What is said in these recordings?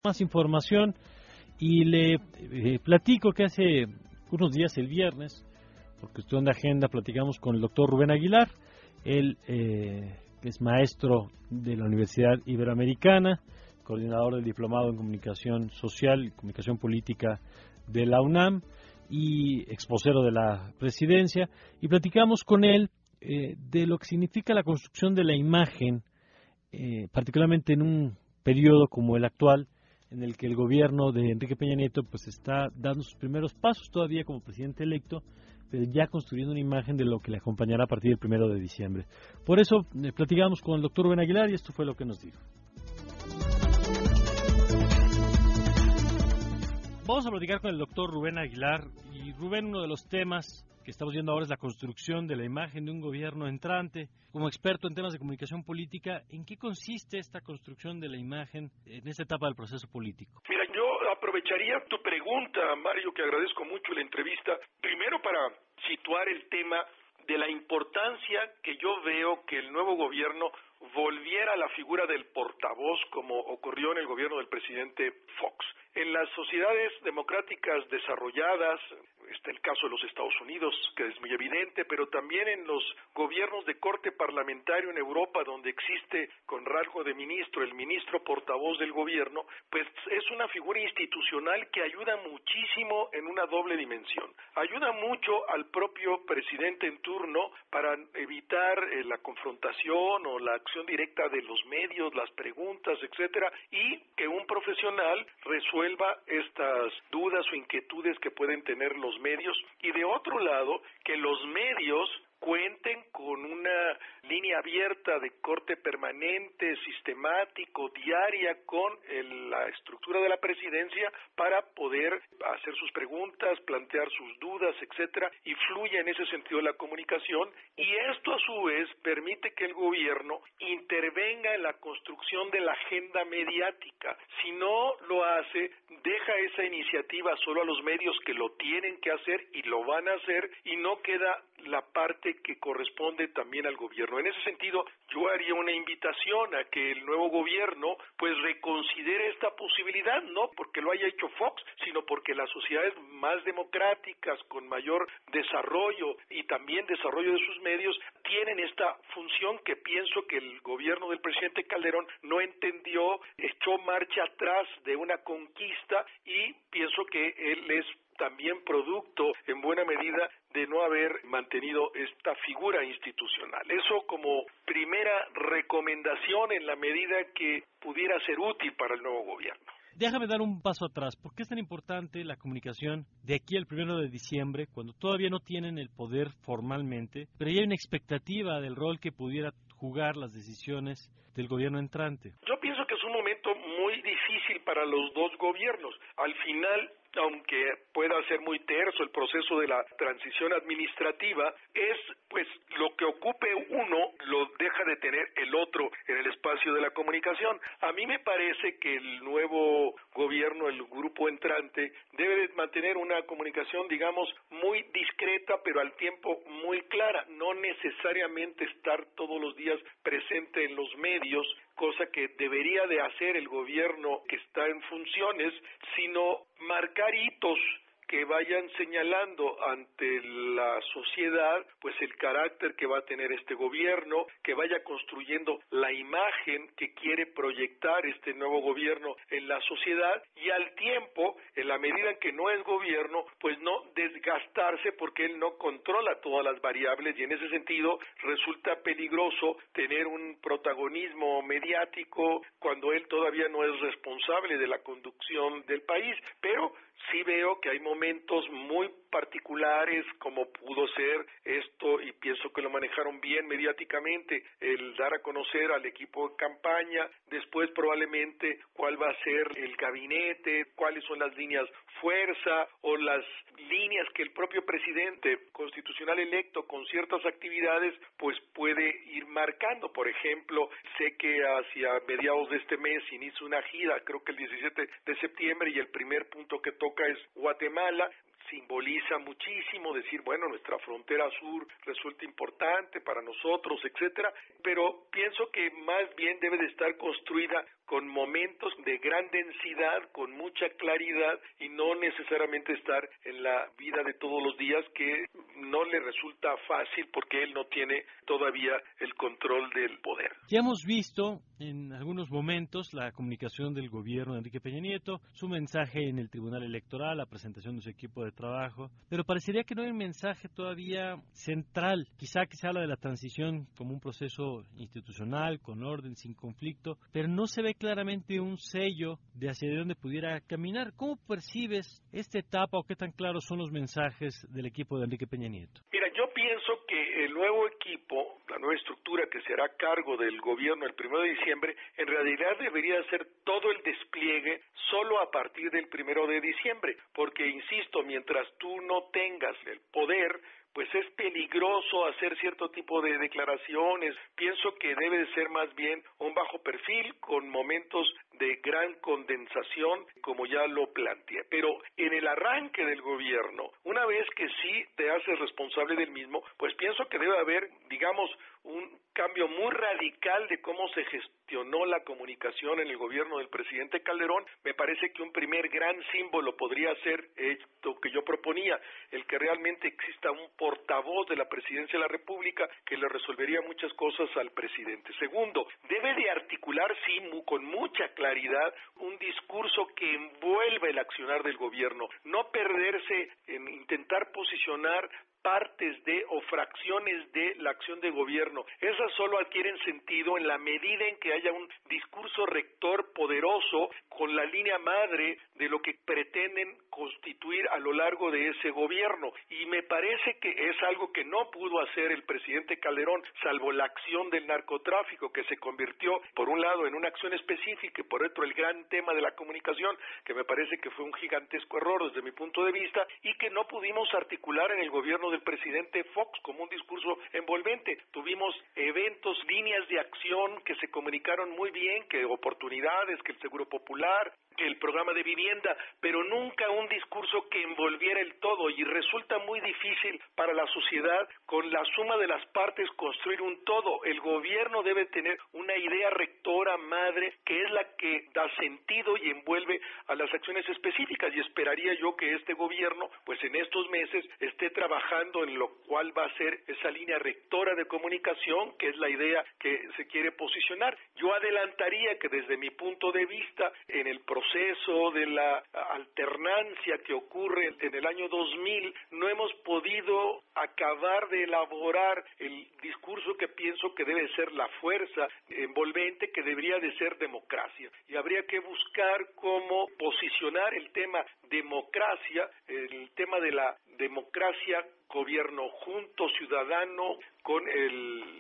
más información y le platico que hace unos días, el viernes, por cuestión de agenda, platicamos con el doctor Rubén Aguilar. Él es maestro de la Universidad Iberoamericana, coordinador del Diplomado en Comunicación Social y Comunicación Política de la UNAM y exposero de la presidencia, y platicamos con él de lo que significa la construcción de la imagen, particularmente en un periodo como el actual, en el que el gobierno de Enrique Peña Nieto pues está dando sus primeros pasos todavía como presidente electo, pero ya construyendo una imagen de lo que le acompañará a partir del 1 de diciembre. Por eso platicamos con el doctor Rubén Aguilar y esto fue lo que nos dijo. Vamos a platicar con el doctor Rubén Aguilar. Y Rubén, uno de los temas que estamos viendo ahora es la construcción de la imagen de un gobierno entrante. Como experto en temas de comunicación política, ¿en qué consiste esta construcción de la imagen en esta etapa del proceso político? Mira, yo aprovecharía tu pregunta, Mario, que agradezco mucho la entrevista, primero para situar el tema de la importancia que yo veo que el nuevo gobierno volviera a la figura del portavoz como ocurrió en el gobierno del presidente Fox. En las sociedades democráticas desarrolladas, está el caso de los Estados Unidos, que es muy evidente, pero también en los gobiernos de corte parlamentario en Europa, donde existe con rango de ministro el ministro portavoz del gobierno, pues es una figura institucional que ayuda muchísimo en una doble dimensión. Ayuda mucho al propio presidente en turno para evitar la confrontación o la acción directa de los medios, las preguntas, etcétera, y que un profesional resuelva estas dudas o inquietudes que pueden tener los medios, y de otro lado, que los medios cuenten con una línea abierta de corte permanente, sistemático, diaria, con la estructura de la presidencia para poder hacer sus preguntas, plantear sus dudas, etcétera, y fluya en ese sentido la comunicación, y esto a su vez permite que el gobierno intervenga en la construcción de la agenda mediática. Si no lo hace, deja esa iniciativa solo a los medios que lo tienen que hacer y lo van a hacer, y no queda la parte que corresponde también al gobierno. En ese sentido, yo haría una invitación a que el nuevo gobierno pues reconsidere esta posibilidad, no porque lo haya hecho Fox, sino porque las sociedades más democráticas, con mayor desarrollo y también desarrollo de sus medios, tienen esta función que pienso que el gobierno del presidente Calderón no entendió, echó marcha atrás de una conquista, y pienso que él es también producto, en buena medida, de no haber mantenido esta figura institucional. Eso como primera recomendación en la medida que pudiera ser útil para el nuevo gobierno. Déjame dar un paso atrás. ¿Por qué es tan importante la comunicación de aquí al 1 de diciembre, cuando todavía no tienen el poder formalmente, pero ya hay una expectativa del rol que pudiera jugar las decisiones del gobierno entrante? Yo pienso que es un momento muy difícil para los dos gobiernos. Al final, aunque pueda ser muy terso el proceso de la transición administrativa, es pues lo que ocupe uno lo deja de tener el otro en el espacio de la comunicación. A mí me parece que el nuevo gobierno, el grupo entrante, debe de mantener una comunicación, digamos, muy discreta, pero al tiempo muy clara, no necesariamente estar todos los días presente en los medios, cosa que debería de hacer el gobierno que está en funciones, sino marcar hitos que vayan señalando ante la sociedad pues el carácter que va a tener este gobierno, que vaya construyendo la imagen que quiere proyectar este nuevo gobierno en la sociedad, y al tiempo, en la medida en que no es gobierno, pues no desgastarse porque él no controla todas las variables, y en ese sentido resulta peligroso tener un protagonismo mediático cuando él todavía no es responsable de la conducción del país. Pero sí veo que hay momentos muy particulares, como pudo ser esto, y pienso que lo manejaron bien mediáticamente, el dar a conocer al equipo de campaña, después probablemente cuál va a ser el gabinete, cuáles son las líneas fuerza o las líneas que el propio presidente constitucional electo con ciertas actividades pues puede ir marcando. Por ejemplo, sé que hacia mediados de este mes inicia una gira, creo que el 17 de septiembre, y el primer punto que toca es Guatemala. Simboliza muchísimo decir, bueno, nuestra frontera sur resulta importante para nosotros, etcétera, pero pienso que más bien debe de estar construida con momentos de gran densidad, con mucha claridad y no necesariamente estar en la vida de todos los días que no le resulta fácil porque él no tiene todavía el control del poder. Ya hemos visto en algunos momentos la comunicación del gobierno de Enrique Peña Nieto, su mensaje en el Tribunal Electoral, la presentación de su equipo de trabajo, pero parecería que no hay un mensaje todavía central. Quizá que se habla de la transición como un proceso institucional, con orden, sin conflicto, pero no se ve claramente un sello de hacia dónde pudiera caminar. ¿Cómo percibes esta etapa o qué tan claros son los mensajes del equipo de Enrique Peña Nieto? Mira, yo pienso que el nuevo equipo, la nueva estructura que se hará cargo del gobierno el 1 de diciembre, en realidad debería hacer todo el despliegue solo a partir del 1 de diciembre, porque, insisto, mientras tú no tengas el poder, pues es peligroso hacer cierto tipo de declaraciones. Pienso que debe de ser más bien un bajo perfil con momentos de gran condensación, como ya lo planteé. Pero en el arranque del gobierno, una vez que sí te haces responsable del mismo, pues pienso que debe haber, digamos, un cambio muy radical de cómo se gestionó la comunicación en el gobierno del presidente Calderón. Me parece que un primer gran símbolo podría ser esto que yo proponía, el que realmente exista un portavoz de la presidencia de la República que le resolvería muchas cosas al presidente. Segundo, debe de articular, sí, con mucha claridad, un discurso que envuelva el accionar del gobierno, no perderse en intentar posicionar partes de o fracciones de la acción de gobierno. Esas solo adquieren sentido en la medida en que haya un discurso rector poderoso con la línea madre de lo que pretenden constituir a lo largo de ese gobierno. Y me parece que es algo que no pudo hacer el presidente Calderón, salvo la acción del narcotráfico, que se convirtió, por un lado, en una acción específica y por otro, el gran tema de la comunicación, que me parece que fue un gigantesco error desde mi punto de vista, y que no pudimos articular en el gobierno del presidente Fox como un discurso envolvente. Tuvimos eventos, líneas de acción que se comunicaron muy bien, que oportunidades, que el Seguro Popular, que el programa de vivienda, pero nunca un discurso que envolviera el todo, y resulta muy difícil para la sociedad con la suma de las partes construir un todo. El gobierno debe tener una idea rectora madre que es la que da sentido y envuelve a las acciones específicas, y esperaría yo que este gobierno pues en estos meses esté trabajando en lo cual va a ser esa línea rectora de comunicación, que es la idea que se quiere posicionar. Yo adelantaría que desde mi punto de vista, en el proceso de la alternancia que ocurre en el año 2000, no hemos podido acabar de elaborar el discurso que pienso que debe ser la fuerza envolvente, que debería de ser democracia. Y habría que buscar cómo posicionar el tema democracia, el tema de la democracia, gobierno junto, ciudadano, con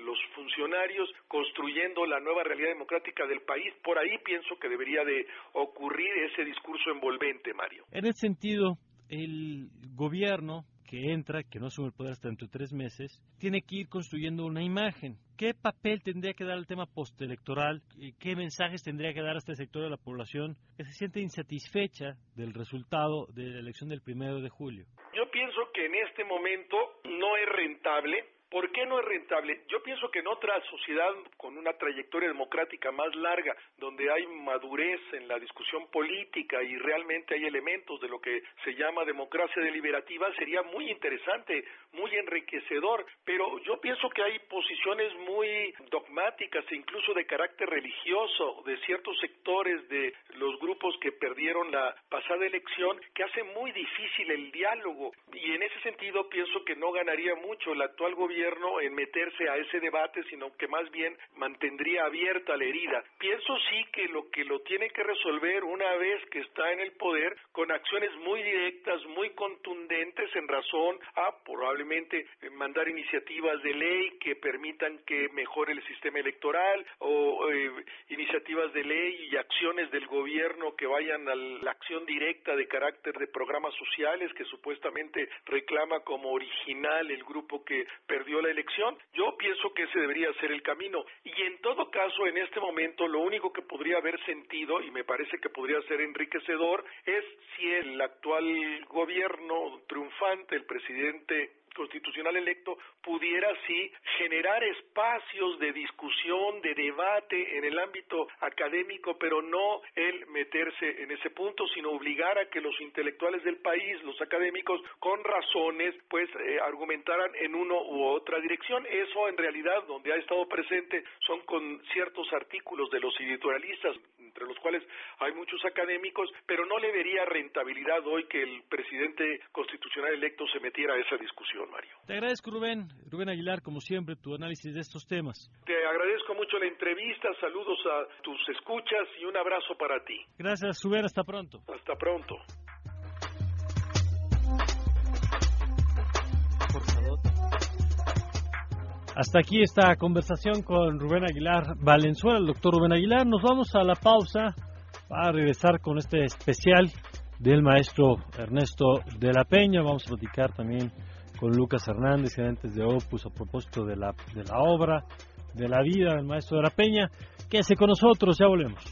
los funcionarios, construyendo la nueva realidad democrática del país. Por ahí pienso que debería de ocurrir ese discurso envolvente, Mario. En ese sentido, el gobierno que entra, que no asume el poder hasta dentro de 3 meses, tiene que ir construyendo una imagen. ¿Qué papel tendría que dar el tema postelectoral? ¿Qué mensajes tendría que dar a este sector de la población que se siente insatisfecha del resultado de la elección del 1 de julio? Yo pienso que en este momento no es rentable. ¿Por qué no es rentable? Yo pienso que en otra sociedad con una trayectoria democrática más larga, donde hay madurez en la discusión política y realmente hay elementos de lo que se llama democracia deliberativa, sería muy interesante, muy enriquecedor, pero yo pienso que hay posiciones muy dogmáticas e incluso de carácter religioso de ciertos sectores de los grupos que perdieron la pasada elección, que hace muy difícil el diálogo, y en ese sentido pienso que no ganaría mucho el actual gobierno en meterse a ese debate, sino que más bien mantendría abierta la herida. Pienso sí que lo tiene que resolver una vez que está en el poder, con acciones muy directas, muy contundentes, en razón a probablemente mandar iniciativas de ley que permitan que mejore el sistema electoral, o iniciativas de ley y acciones del gobierno que vayan a la acción directa de carácter de programas sociales que supuestamente reclama como original el grupo que perdió la elección. Yo pienso que ese debería ser el camino, y en todo caso en este momento lo único que podría haber sentido, y me parece que podría ser enriquecedor, es si el actual gobierno triunfante, el presidente constitucional electo pudiera sí generar espacios de discusión, de debate en el ámbito académico, pero no el meterse en ese punto, sino obligar a que los intelectuales del país, los académicos, con razones, pues argumentaran en uno u otra dirección. Eso en realidad donde ha estado presente son con ciertos artículos de los editorialistas, entre los cuales hay muchos académicos, pero no le vería rentabilidad hoy que el presidente constitucional electo se metiera a esa discusión, Mario. Te agradezco, Rubén Aguilar, como siempre, tu análisis de estos temas. Te agradezco mucho la entrevista, saludos a tus escuchas y un abrazo para ti. Gracias, Rubén, hasta pronto. Hasta pronto. Por favor. Hasta aquí esta conversación con Rubén Aguilar Valenzuela, el doctor Rubén Aguilar. Nos vamos a la pausa para regresar con este especial del maestro Ernesto de la Peña. Vamos a platicar también con Lucas Hernández, gerentes de Opus, a propósito de la obra, de la vida del maestro de la Peña. Quédese con nosotros, ya volvemos.